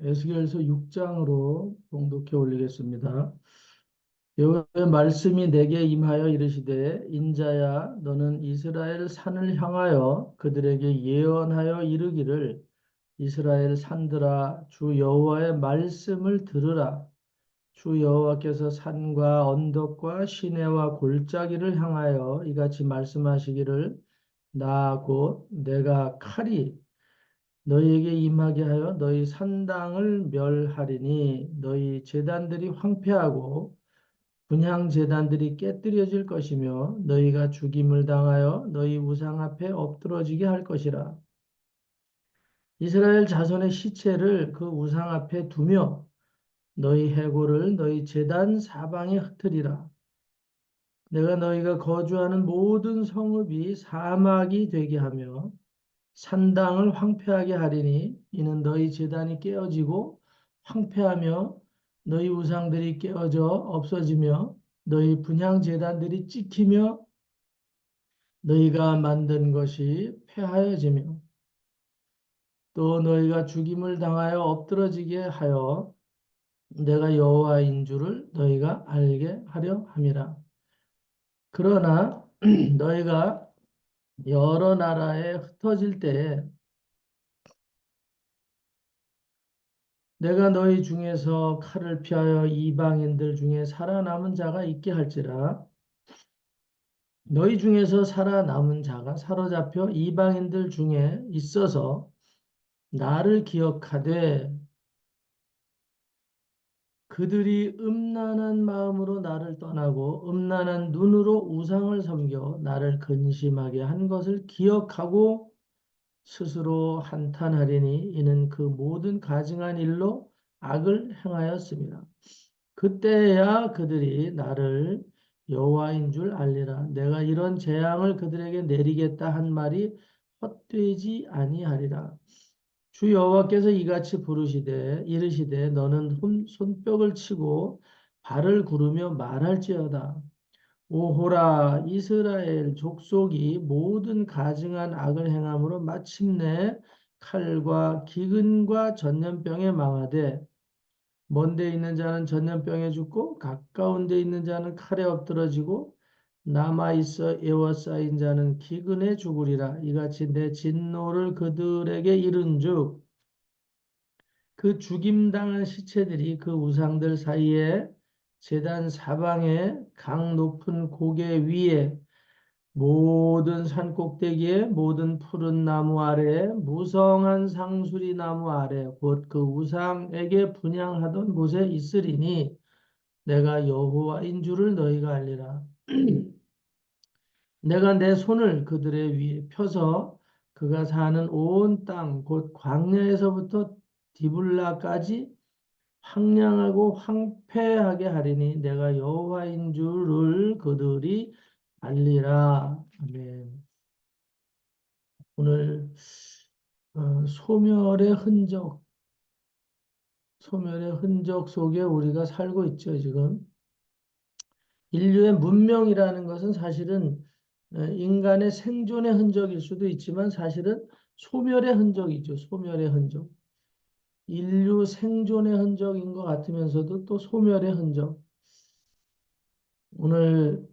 에스겔서 6장으로 봉독해 올리겠습니다. 여호와의 말씀이 내게 임하여 이르시되 인자야 너는 이스라엘 산을 향하여 그들에게 예언하여 이르기를 이스라엘 산들아 주 여호와의 말씀을 들으라. 주 여호와께서 산과 언덕과 시내와 골짜기를 향하여 이같이 말씀하시기를 나 곧 내가 칼이 너희에게 임하게 하여 너희 산당을 멸하리니 너희 제단들이 황폐하고 분향 제단들이 깨뜨려질 것이며 너희가 죽임을 당하여 너희 우상 앞에 엎드러지게 할 것이라. 이스라엘 자손의 시체를 그 우상 앞에 두며 너희 해골을 너희 제단 사방에 흩으리라. 내가 너희가 거주하는 모든 성읍이 사막이 되게 하며 산당을 황폐하게 하리니 이는 너희 제단이 깨어지고 황폐하며 너희 우상들이 깨어져 없어지며 너희 분향 제단들이 찍히며 너희가 만든 것이 폐하여지며 또 너희가 죽임을 당하여 엎드러지게 하여 내가 여호와인 줄을 너희가 알게 하려 함이라. 그러나 너희가 여러 나라에 흩어질 때에 내가 너희 중에서 칼을 피하여 이방인들 중에 살아남은 자가 있게 할지라. 너희 중에서 살아남은 자가 사로잡혀 이방인들 중에 있어서 나를 기억하되 그들이 음란한 마음으로 나를 떠나고 음란한 눈으로 우상을 섬겨 나를 근심하게 한 것을 기억하고 스스로 한탄하리니 이는 그 모든 가증한 일로 악을 행하였습니다. 그때야 그들이 나를 여호와인 줄 알리라. 내가 이런 재앙을 그들에게 내리겠다 한 말이 헛되지 아니하리라. 주 여호와께서 이같이 부르시되 이르시되 너는 손뼉을 치고 발을 구르며 말할지어다. 오호라 이스라엘 족속이 모든 가증한 악을 행함으로 마침내 칼과 기근과 전염병에 망하되 먼 데 있는 자는 전염병에 죽고 가까운 데 있는 자는 칼에 엎드러지고 남아 있어 에워싸인 자는 기근에 죽으리라. 이같이 내 진노를 그들에게 이른즉 그 죽임당한 시체들이 그 우상들 사이에 제단 사방에 강 높은 고개 위에 모든 산 꼭대기에 모든 푸른 나무 아래 무성한 상수리 나무 아래 곧 그 우상에게 분향하던 곳에 있으리니 내가 여호와인 줄을 너희가 알리라. 내가 내 손을 그들의 위에 펴서 그가 사는 온 땅 곧 광야에서부터 디블라까지 황량하고 황폐하게 하리니 내가 여호와인 줄을 그들이 알리라. 아멘. 오늘 소멸의 흔적, 소멸의 흔적 속에 우리가 살고 있죠, 지금. 인류의 문명이라는 것은 사실은 인간의 생존의 흔적일 수도 있지만 사실은 소멸의 흔적이죠, 소멸의 흔적. 인류 생존의 흔적인 것 같으면서도 또 소멸의 흔적. 오늘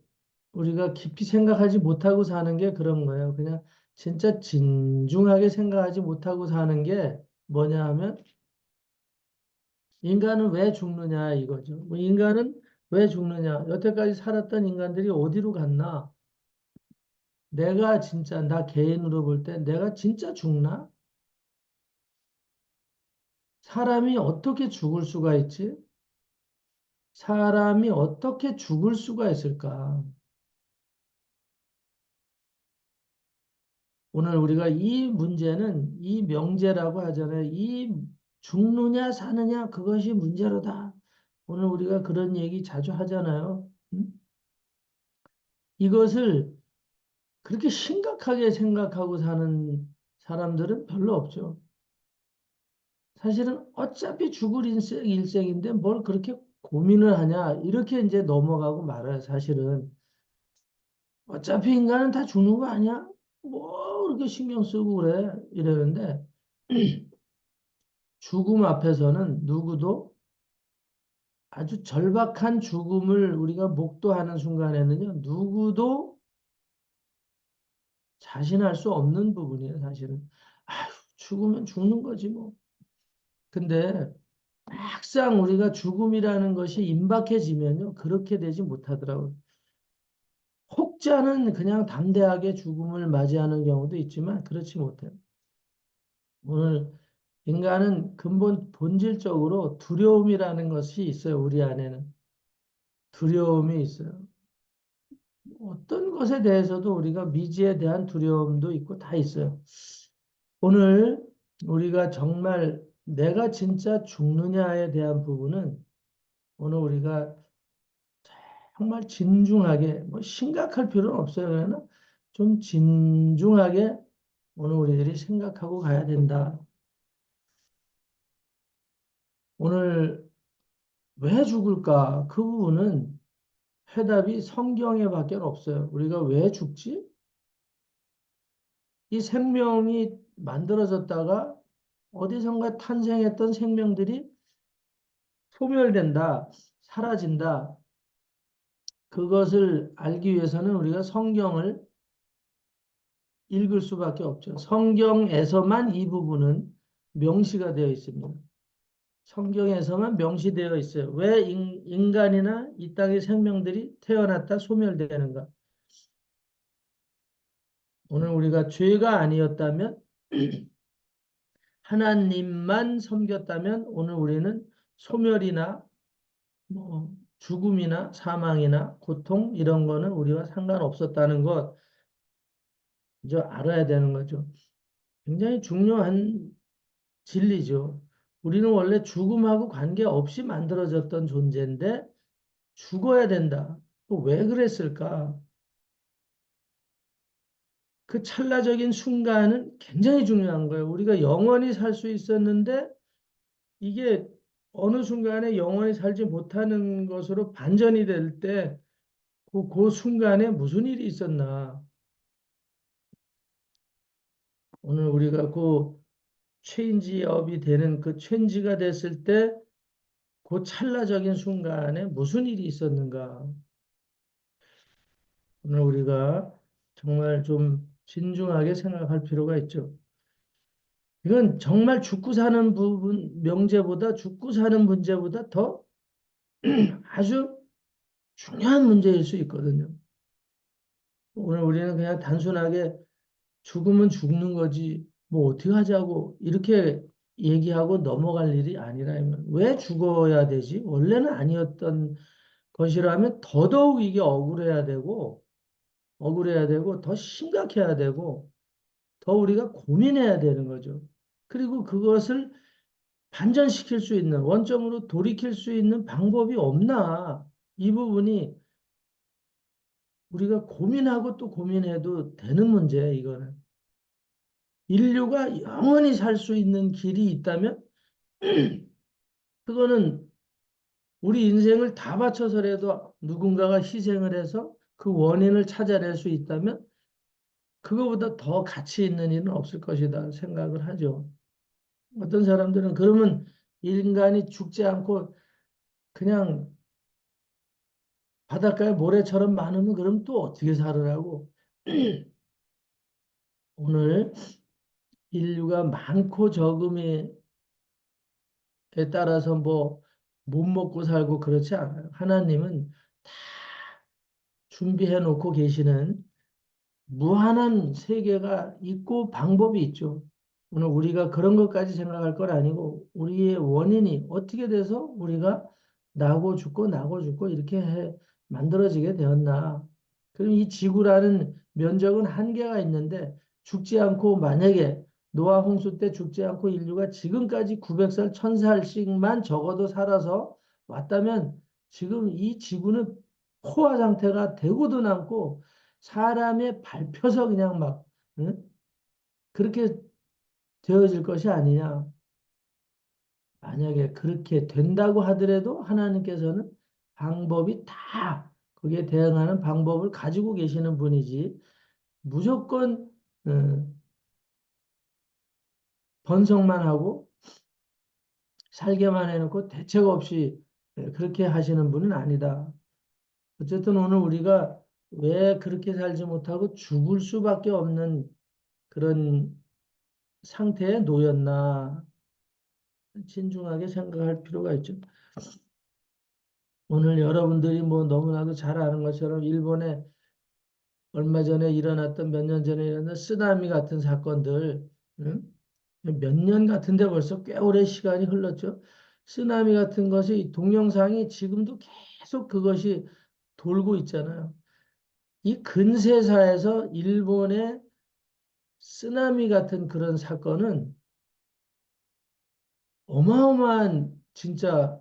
우리가 깊이 생각하지 못하고 사는 게 그런 거예요. 그냥 진짜 진중하게 생각하지 못하고 사는 게 뭐냐 하면 인간은 왜 죽느냐 이거죠. 뭐 인간은 왜 죽느냐? 여태까지 살았던 인간들이 어디로 갔나? 내가 진짜 나 개인으로 볼 때 내가 진짜 죽나? 사람이 어떻게 죽을 수가 있지? 사람이 어떻게 죽을 수가 있을까? 오늘 우리가 이 문제는 이 명제라고 하잖아요. 이 죽느냐 사느냐 그것이 문제로다. 오늘 우리가 그런 얘기 자주 하잖아요. 음? 이것을 그렇게 심각하게 생각하고 사는 사람들은 별로 없죠. 사실은 어차피 죽을 일생인데 뭘 그렇게 고민을 하냐 이렇게 이제 넘어가고 말아요. 사실은 어차피 인간은 다 죽는 거 아니야? 뭐 그렇게 신경 쓰고 그래 이러는데 죽음 앞에서는 누구도 아주 절박한 죽음을 우리가 목도하는 순간에는요, 누구도 자신할 수 없는 부분이에요, 사실은. 아휴, 죽으면 죽는 거지, 뭐. 근데 막상 우리가 죽음이라는 것이 임박해지면요, 그렇게 되지 못하더라고요. 혹자는 그냥 담대하게 죽음을 맞이하는 경우도 있지만, 그렇지 못해요. 오늘 인간은 근본 본질적으로 두려움이라는 것이 있어요, 우리 안에는. 두려움이 있어요. 어떤 것에 대해서도 우리가 미지에 대한 두려움도 있고 다 있어요. 오늘 우리가 정말 내가 진짜 죽느냐에 대한 부분은 오늘 우리가 정말 진중하게, 뭐 심각할 필요는 없어요. 그러나 좀 진중하게 오늘 우리들이 생각하고 가야 된다. 오늘 왜 죽을까? 그 부분은 해답이 성경에 밖에 없어요. 우리가 왜 죽지? 이 생명이 만들어졌다가 어디선가 탄생했던 생명들이 소멸된다, 사라진다. 그것을 알기 위해서는 우리가 성경을 읽을 수밖에 없죠. 성경에서만 이 부분은 명시가 되어 있습니다. 성경에서만 명시되어 있어요. 왜 인간이나 이 땅의 생명들이 태어났다 소멸되는가? 오늘 우리가 죄가 아니었다면 하나님만 섬겼다면 오늘 우리는 소멸이나 뭐 죽음이나 사망이나 고통 이런 거는 우리와 상관없었다는 것 이제 알아야 되는 거죠. 굉장히 중요한 진리죠. 우리는 원래 죽음하고 관계없이 만들어졌던 존재인데 죽어야 된다. 또 왜 그랬을까? 그 찰나적인 순간은 굉장히 중요한 거예요. 우리가 영원히 살 수 있었는데 이게 어느 순간에 영원히 살지 못하는 것으로 반전이 될 때 그 순간에 무슨 일이 있었나. 오늘 우리가 그 체인지업이 되는 그 체인지가 됐을 때 그 찰나적인 순간에 무슨 일이 있었는가. 오늘 우리가 정말 좀 진중하게 생각할 필요가 있죠. 이건 정말 죽고 사는 부분, 명제보다 죽고 사는 문제보다 더 아주 중요한 문제일 수 있거든요. 오늘 우리는 그냥 단순하게 죽으면 죽는 거지, 뭐 어떻게 하자고, 이렇게 얘기하고 넘어갈 일이 아니라면, 왜 죽어야 되지? 원래는 아니었던 것이라면 더더욱 이게 억울해야 되고, 더 심각해야 되고, 더 우리가 고민해야 되는 거죠. 그리고 그것을 반전시킬 수 있는, 원점으로 돌이킬 수 있는 방법이 없나? 이 부분이 우리가 고민하고 또 고민해도 되는 문제예요, 이거는. 인류가 영원히 살 수 있는 길이 있다면, 그거는 우리 인생을 다 바쳐서라도 누군가가 희생을 해서 그 원인을 찾아낼 수 있다면, 그거보다 더 가치 있는 일은 없을 것이다 생각을 하죠. 어떤 사람들은 그러면 인간이 죽지 않고 그냥 바닷가에 모래처럼 많으면 그럼 또 어떻게 살으라고. 오늘 인류가 많고 적음에 따라서 뭐 못 먹고 살고 그렇지 않아요. 하나님은 다 준비해 놓고 계시는 무한한 세계가 있고 방법이 있죠. 오늘 우리가 그런 것까지 생각할 건 아니고 우리의 원인이 어떻게 돼서 우리가 나고 죽고 이렇게 만들어지게 되었나. 그럼 이 지구라는 면적은 한계가 있는데 죽지 않고 만약에 노아 홍수 때 죽지 않고 인류가 지금까지 900살, 1000살씩만 적어도 살아서 왔다면 지금 이 지구는 포화 상태가 되고도 남고 사람의 밟혀서 그냥 막 응? 그렇게 되어질 것이 아니냐. 만약에 그렇게 된다고 하더라도 하나님께서는 방법이 다 거기에 대응하는 방법을 가지고 계시는 분이지 무조건 어, 번성만 하고 살게만 해놓고 대책 없이 그렇게 하시는 분은 아니다. 어쨌든 오늘 우리가 왜 그렇게 살지 못하고 죽을 수밖에 없는 그런 상태에 놓였나 진중하게 생각할 필요가 있죠. 오늘 여러분들이 뭐 너무나도 잘 아는 것처럼 일본에 얼마 전에 일어났던 몇 년 전에 일어난 쓰나미 같은 사건들, 응? 몇 년 같은데 벌써 꽤 오래 시간이 흘렀죠. 쓰나미 같은 것이 동영상이 지금도 계속 그것이 돌고 있잖아요. 이 근세사에서 일본의 쓰나미 같은 그런 사건은 어마어마한 진짜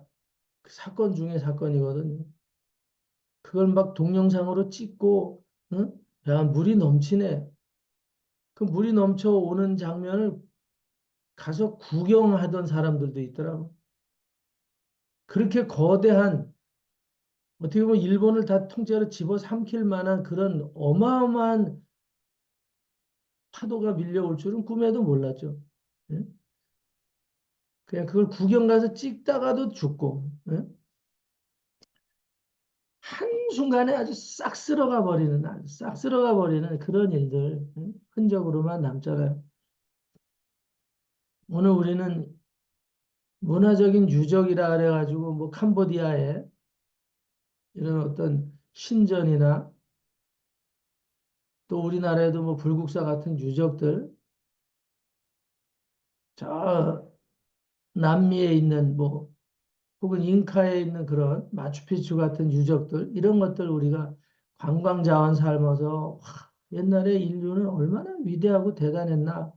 그 사건 중에 사건이거든요. 그걸 막 동영상으로 찍고, 응? 야, 물이 넘치네. 그 물이 넘쳐 오는 장면을 가서 구경하던 사람들도 있더라고. 그렇게 거대한, 어떻게 보면 일본을 다 통째로 집어삼킬 만한 그런 어마어마한 파도가 밀려올 줄은 꿈에도 몰랐죠. 응? 그냥 그걸 구경 가서 찍다가도 죽고, 응? 한순간에 아주 싹 쓸어가 버리는, 아주 싹 쓸어가 버리는 그런 일들, 응? 흔적으로만 남잖아요. 오늘 우리는 문화적인 유적이라 그래가지고 뭐 캄보디아에 이런 어떤 신전이나 또 우리나라에도 뭐 불국사 같은 유적들, 저 남미에 있는 뭐 혹은 잉카에 있는 그런 마추픽추 같은 유적들 이런 것들 우리가 관광 자원 삼아서 와, 옛날에 인류는 얼마나 위대하고 대단했나.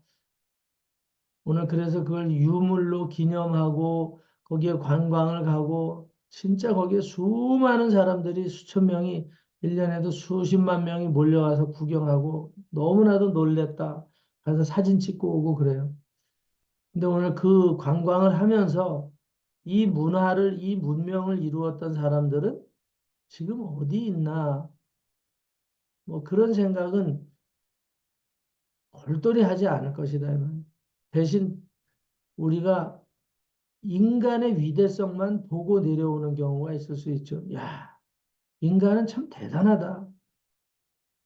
오늘 그래서 그걸 유물로 기념하고 거기에 관광을 가고 진짜 거기에 수많은 사람들이 수천 명이 1년에도 수십만 명이 몰려와서 구경하고 너무나도 놀랬다. 가서 사진 찍고 오고 그래요. 근데 오늘 그 관광을 하면서 이 문화를, 이 문명을 이루었던 사람들은 지금 어디 있나? 뭐 그런 생각은 골똘히 하지 않을 것이다. 대신 우리가 인간의 위대성만 보고 내려오는 경우가 있을 수 있죠. 야, 인간은 참 대단하다.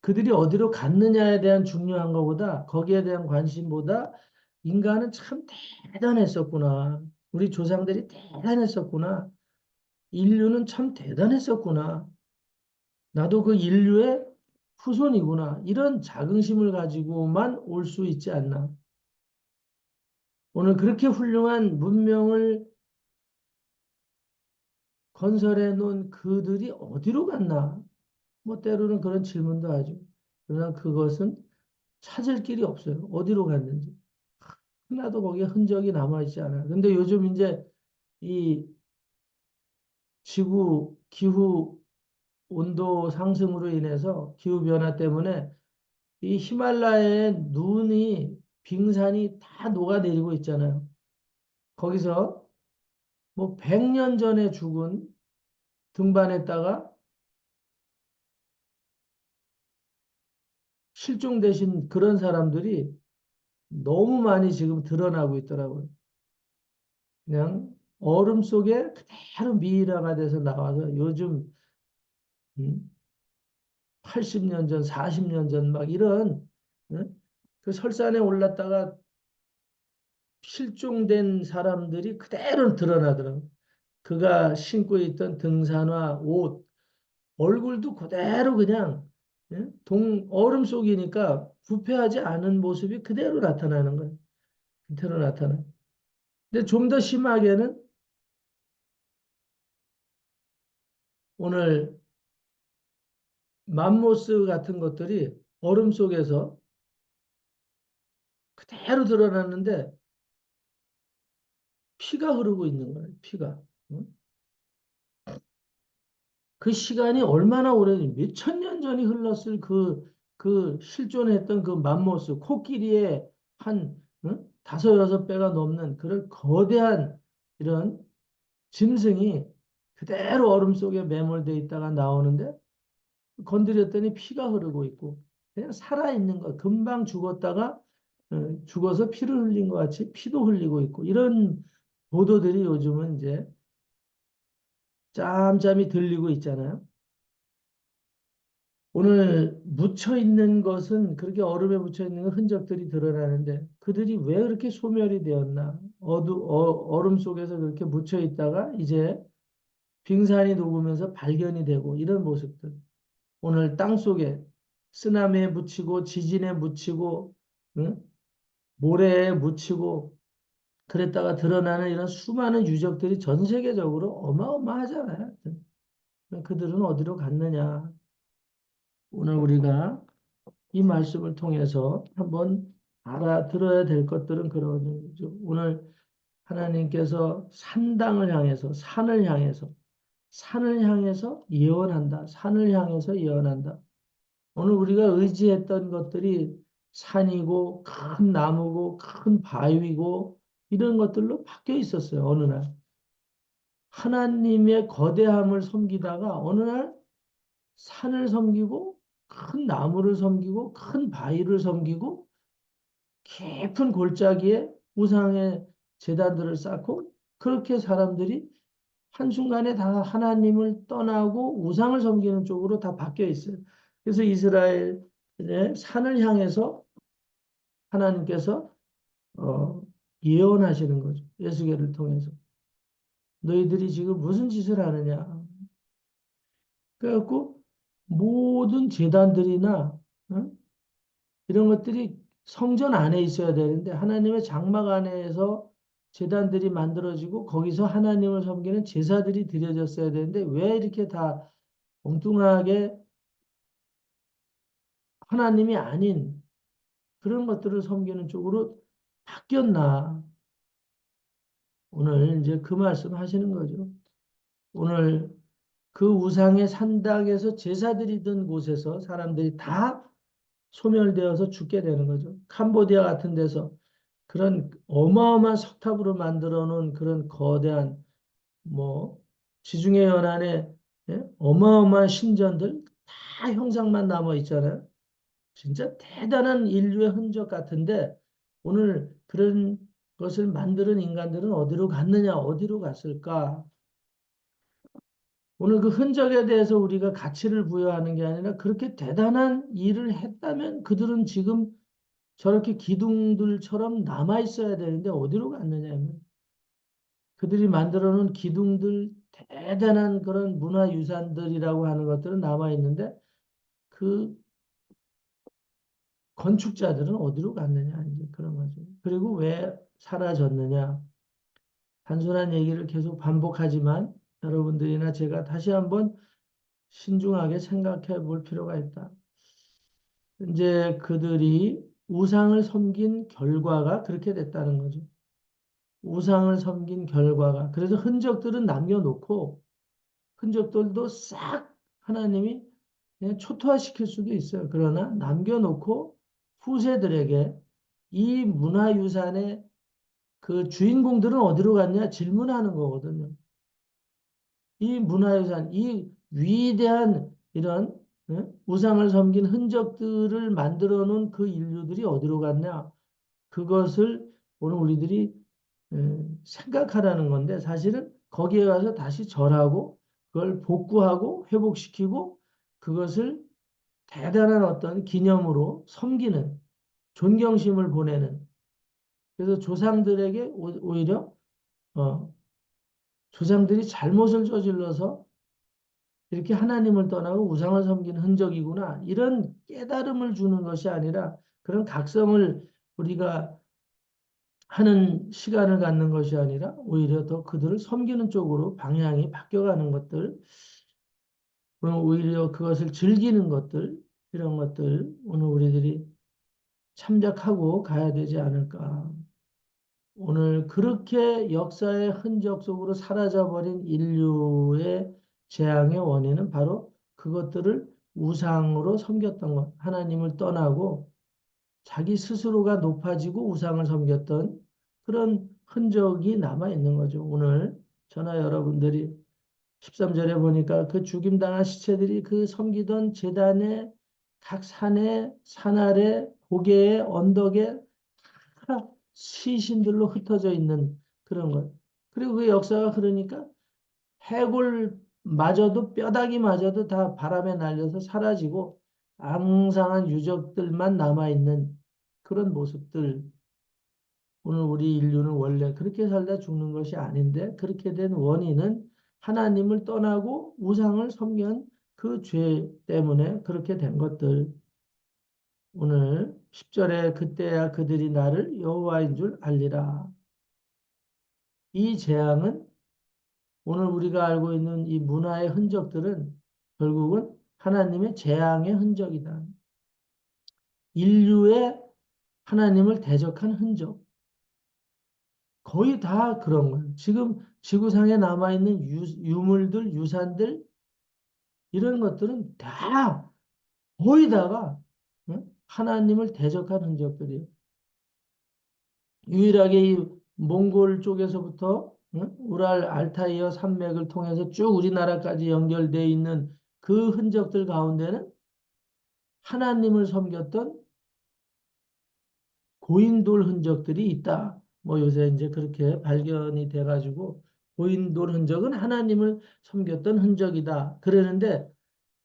그들이 어디로 갔느냐에 대한 중요한 것보다 거기에 대한 관심보다 인간은 참 대단했었구나. 우리 조상들이 대단했었구나. 인류는 참 대단했었구나. 나도 그 인류의 후손이구나. 이런 자긍심을 가지고만 올 수 있지 않나. 오늘 그렇게 훌륭한 문명을 건설해 놓은 그들이 어디로 갔나? 뭐 때로는 그런 질문도 하죠. 그러나 그것은 찾을 길이 없어요. 어디로 갔는지. 하나도 거기에 흔적이 남아있지 않아요. 근데 요즘 이제 이 지구 기후 온도 상승으로 인해서 기후 변화 때문에 이 히말라야의 눈이 빙산이 다 녹아내리고 있잖아요. 거기서 뭐 100년 전에 죽은 등반했다가 실종되신 그런 사람들이 너무 많이 지금 드러나고 있더라고요. 그냥 얼음 속에 그대로 미이라가 돼서 나와서 요즘 80년 전, 40년 전 막 이런 그 설산에 올랐다가 실종된 사람들이 그대로 드러나더라고요. 그가 신고 있던 등산화, 옷, 얼굴도 그대로 그냥 얼음 속이니까 부패하지 않은 모습이 그대로 나타나는 거예요. 그대로 나타나. 근데 좀 더 심하게는 오늘 맘모스 같은 것들이 얼음 속에서 그대로 드러났는데 피가 흐르고 있는 거예요. 피가. 응? 그 시간이 얼마나 오래된 몇천 년 전이 흘렀을 그 실존했던 그 맘모스 코끼리의 한 다섯 여섯 배가 넘는 그런 거대한 이런 짐승이 그대로 얼음 속에 매몰돼 있다가 나오는데 건드렸더니 피가 흐르고 있고 그냥 살아있는 거 금방 죽었다가 죽어서 피를 흘린 것 같이 피도 흘리고 있고 이런 보도들이 요즘은 이제 짬짬이 들리고 있잖아요. 오늘 묻혀 있는 것은 그렇게 얼음에 묻혀 있는 건 흔적들이 드러나는데 그들이 왜 그렇게 소멸이 되었나? 얼음 속에서 그렇게 묻혀 있다가 이제 빙산이 녹으면서 발견이 되고 이런 모습들. 오늘 땅 속에 쓰나미에 묻히고 지진에 묻히고 응? 모래에 묻히고 그랬다가 드러나는 이런 수많은 유적들이 전 세계적으로 어마어마하잖아요. 그들은 어디로 갔느냐? 오늘 우리가 이 말씀을 통해서 한번 알아들어야 될 것들은 그런 거죠. 오늘 하나님께서 산당을 향해서 산을 향해서 예언한다. 산을 향해서 예언한다. 오늘 우리가 의지했던 것들이 산이고 큰 나무고 큰 바위고 이런 것들로 바뀌어 있었어요. 어느 날. 하나님의 거대함을 섬기다가 어느 날 산을 섬기고 큰 나무를 섬기고 큰 바위를 섬기고 깊은 골짜기에 우상의 제단들을 쌓고 그렇게 사람들이 한순간에 다 하나님을 떠나고 우상을 섬기는 쪽으로 다 바뀌어 있어요. 그래서 이스라엘의 산을 향해서 하나님께서 어, 예언하시는 거죠. 예수계를 통해서. 너희들이 지금 무슨 짓을 하느냐. 그래갖고 모든 제단들이나 어? 이런 것들이 성전 안에 있어야 되는데 하나님의 장막 안에서 제단들이 만들어지고 거기서 하나님을 섬기는 제사들이 드려졌어야 되는데 왜 이렇게 다 엉뚱하게 하나님이 아닌 그런 것들을 섬기는 쪽으로 바뀌었나. 오늘 이제 그 말씀 하시는 거죠. 오늘 그 우상의 산당에서 제사드리던 곳에서 사람들이 다 소멸되어서 죽게 되는 거죠. 캄보디아 같은 데서 그런 어마어마한 석탑으로 만들어 놓은 그런 거대한 뭐 지중해 연안에 어마어마한 신전들 다 형상만 남아 있잖아요. 진짜 대단한 인류의 흔적 같은데 오늘 그런 것을 만드는 인간들은 어디로 갔느냐, 어디로 갔을까? 오늘 그 흔적에 대해서 우리가 가치를 부여하는 게 아니라 그렇게 대단한 일을 했다면 그들은 지금 저렇게 기둥들처럼 남아 있어야 되는데 어디로 갔느냐면 그들이 만들어 놓은 기둥들 대단한 그런 문화유산들이라고 하는 것들은 남아 있는데 그 건축자들은 어디로 갔느냐 이제 그런 거죠. 그리고 왜 사라졌느냐? 단순한 얘기를 계속 반복하지만 여러분들이나 제가 다시 한번 신중하게 생각해 볼 필요가 있다. 이제 그들이 우상을 섬긴 결과가 그렇게 됐다는 거죠. 우상을 섬긴 결과가. 그래서 흔적들은 남겨놓고 흔적들도 싹 하나님이 그냥 초토화시킬 수도 있어요. 그러나 남겨놓고 후세들에게 이 문화유산의 그 주인공들은 어디로 갔냐 질문하는 거거든요. 이 문화유산, 이 위대한 이런 우상을 섬긴 흔적들을 만들어 놓은 그 인류들이 어디로 갔냐? 그것을 오늘 우리들이 생각하라는 건데 사실은 거기에 가서 다시 절하고 그걸 복구하고 회복시키고 그것을 대단한 어떤 기념으로 섬기는 존경심을 보내는 그래서 조상들에게 오히려 어, 조상들이 잘못을 저질러서 이렇게 하나님을 떠나고 우상을 섬기는 흔적이구나 이런 깨달음을 주는 것이 아니라 그런 각성을 우리가 하는 시간을 갖는 것이 아니라 오히려 더 그들을 섬기는 쪽으로 방향이 바뀌어가는 것들, 오히려 그것을 즐기는 것들, 이런 것들 오늘 우리들이 참작하고 가야 되지 않을까. 오늘 그렇게 역사의 흔적 속으로 사라져버린 인류의 재앙의 원인은 바로 그것들을 우상으로 섬겼던 것, 하나님을 떠나고 자기 스스로가 높아지고 우상을 섬겼던 그런 흔적이 남아 있는 거죠. 오늘 저나 여러분들이 13절에 보니까 그 죽임당한 시체들이 그 섬기던 제단의 각 산에 산 아래 고개에 언덕에 다 시신들로 흩어져 있는 그런 것. 그리고 그 역사가 그러니까 해골마저도 뼈다귀마저도 다 바람에 날려서 사라지고 앙상한 유적들만 남아있는 그런 모습들. 오늘 우리 인류는 원래 그렇게 살다 죽는 것이 아닌데 그렇게 된 원인은 하나님을 떠나고 우상을 섬긴 그 죄 때문에 그렇게 된 것들. 오늘 10절에 그때야 그들이 나를 여호와인 줄 알리라. 이 재앙은 오늘 우리가 알고 있는 이 문화의 흔적들은 결국은 하나님의 재앙의 흔적이다. 인류의 하나님을 대적한 흔적. 거의 다 그런 거예요. 지금 지구상에 남아있는 유물들, 유산들, 이런 것들은 다 거의 다가 하나님을 대적한 흔적들이에요. 유일하게 이 몽골 쪽에서부터 우랄 알타이어 산맥을 통해서 쭉 우리나라까지 연결되어 있는 그 흔적들 가운데는 하나님을 섬겼던 고인돌 흔적들이 있다. 뭐 요새 이제 그렇게 발견이 돼가지고 고인돌 흔적은 하나님을 섬겼던 흔적이다. 그러는데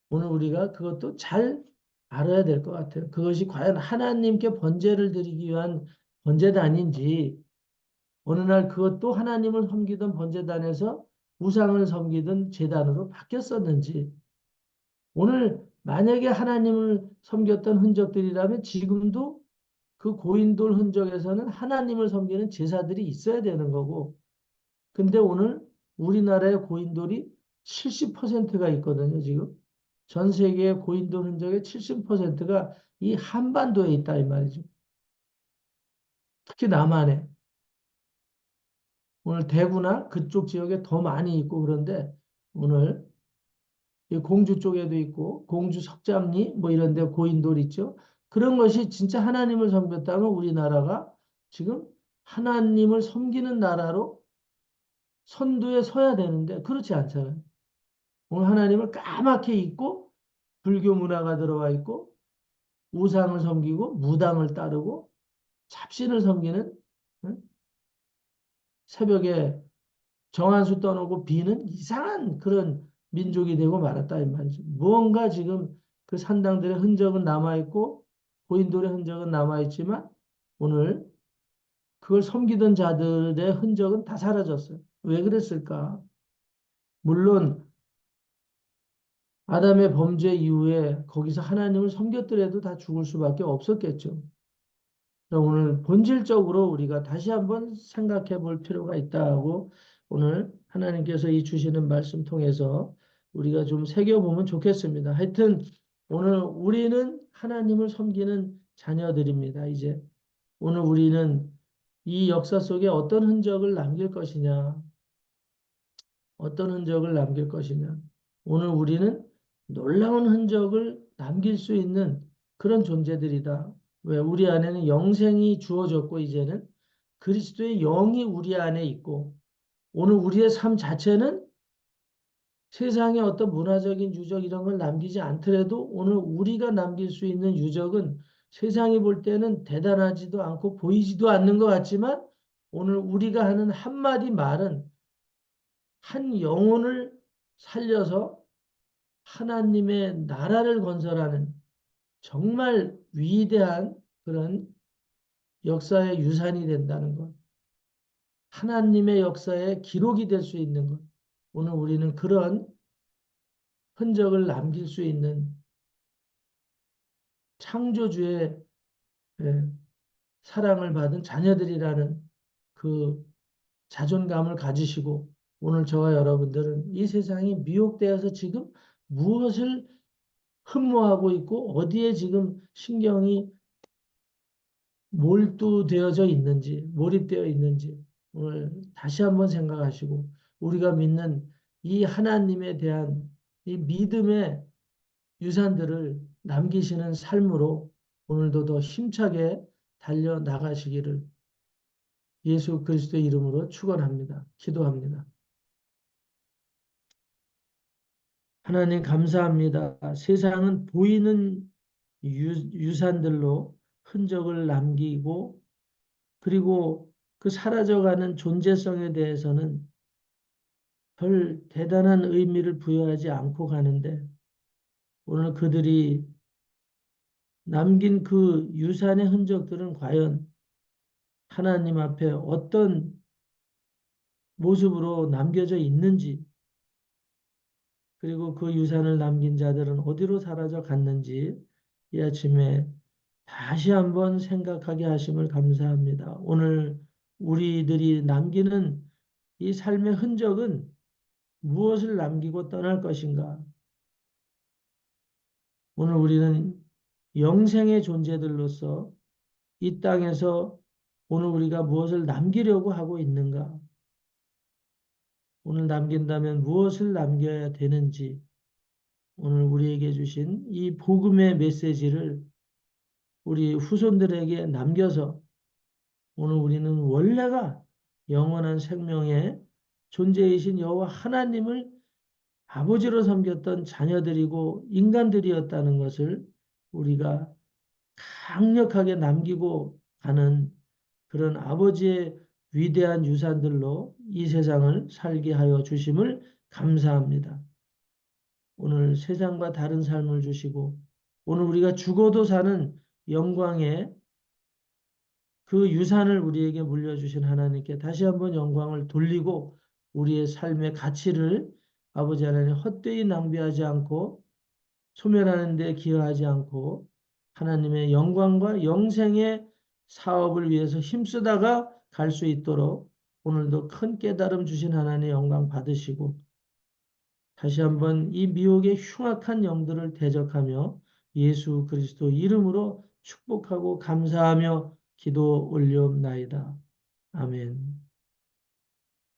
오늘 우리가 그것도 잘 알아야 될 것 같아요. 그것이 과연 하나님께 번제를 드리기 위한 번제단인지 어느 날 그것도 하나님을 섬기던 번제단에서 우상을 섬기던 제단으로 바뀌었었는지 오늘 만약에 하나님을 섬겼던 흔적들이라면 지금도 그 고인돌 흔적에서는 하나님을 섬기는 제사들이 있어야 되는 거고 근데 오늘 우리나라의 고인돌이 70%가 있거든요, 지금. 전 세계의 고인돌 흔적의 70%가 이 한반도에 있다, 이 말이죠. 특히 남한에. 오늘 대구나 그쪽 지역에 더 많이 있고 그런데 오늘 이 공주 쪽에도 있고 공주 석잡리 뭐 이런 데 고인돌 있죠. 그런 것이 진짜 하나님을 섬겼다면 우리나라가 지금 하나님을 섬기는 나라로 선두에 서야 되는데 그렇지 않잖아요. 오늘 하나님을 까맣게 잊고 불교 문화가 들어와 있고 우상을 섬기고 무당을 따르고 잡신을 섬기는 응? 새벽에 정한수 떠나고 비는 이상한 그런 민족이 되고 말았다 이 말이죠. 무언가 지금 그 산당들의 흔적은 남아있고 고인돌의 흔적은 남아있지만 오늘 그걸 섬기던 자들의 흔적은 다 사라졌어요. 왜 그랬을까? 물론 아담의 범죄 이후에 거기서 하나님을 섬겼더라도 다 죽을 수밖에 없었겠죠. 오늘 본질적으로 우리가 다시 한번 생각해 볼 필요가 있다고 오늘 하나님께서 이 주시는 말씀 통해서 우리가 좀 새겨보면 좋겠습니다. 하여튼 오늘 우리는 하나님을 섬기는 자녀들입니다. 이제 오늘 우리는 이 역사 속에 어떤 흔적을 남길 것이냐, 어떤 흔적을 남길 것이냐. 오늘 우리는 놀라운 흔적을 남길 수 있는 그런 존재들이다. 왜? 우리 안에는 영생이 주어졌고 이제는 그리스도의 영이 우리 안에 있고 오늘 우리의 삶 자체는 세상에 어떤 문화적인 유적 이런 걸 남기지 않더라도 오늘 우리가 남길 수 있는 유적은 세상이 볼 때는 대단하지도 않고 보이지도 않는 것 같지만 오늘 우리가 하는 한마디 말은 한 영혼을 살려서 하나님의 나라를 건설하는 정말 위대한 그런 역사의 유산이 된다는 것. 하나님의 역사의 기록이 될 수 있는 것. 오늘 우리는 그런 흔적을 남길 수 있는 창조주의 예, 사랑을 받은 자녀들이라는 그 자존감을 가지시고 오늘 저와 여러분들은 이 세상이 미혹되어서 지금 무엇을 흠모하고 있고 어디에 지금 신경이 몰두되어져 있는지, 몰입되어 있는지 오늘 다시 한번 생각하시고 우리가 믿는 이 하나님에 대한 이 믿음의 유산들을 남기시는 삶으로 오늘도 더 힘차게 달려 나가시기를 예수 그리스도의 이름으로 축원합니다. 기도합니다. 하나님 감사합니다. 세상은 보이는 유산들로 흔적을 남기고 그리고 그 사라져가는 존재성에 대해서는 별 대단한 의미를 부여하지 않고 가는데 오늘 그들이 남긴 그 유산의 흔적들은 과연 하나님 앞에 어떤 모습으로 남겨져 있는지, 그리고 그 유산을 남긴 자들은 어디로 사라져 갔는지 이 아침에 다시 한번 생각하게 하심을 감사합니다. 오늘 우리들이 남기는 이 삶의 흔적은 무엇을 남기고 떠날 것인가? 오늘 우리는 영생의 존재들로서 이 땅에서 오늘 우리가 무엇을 남기려고 하고 있는가? 오늘 남긴다면 무엇을 남겨야 되는지 오늘 우리에게 주신 이 복음의 메시지를 우리 후손들에게 남겨서 오늘 우리는 원래가 영원한 생명의 존재이신 여호와 하나님을 아버지로 섬겼던 자녀들이고 인간들이었다는 것을 우리가 강력하게 남기고 가는 그런 아버지의 위대한 유산들로 이 세상을 살게 하여 주심을 감사합니다. 오늘 세상과 다른 삶을 주시고 오늘 우리가 죽어도 사는 영광의 그 유산을 우리에게 물려주신 하나님께 다시 한번 영광을 돌리고 우리의 삶의 가치를 아버지 하나님 헛되이 낭비하지 않고 소멸하는 데 기여하지 않고 하나님의 영광과 영생의 사업을 위해서 힘쓰다가 갈 수 있도록 오늘도 큰 깨달음 주신 하나님의 영광 받으시고 다시 한번 이 미혹의 흉악한 영들을 대적하며 예수 그리스도 이름으로 축복하고 감사하며 기도 올리옵나이다. 아멘.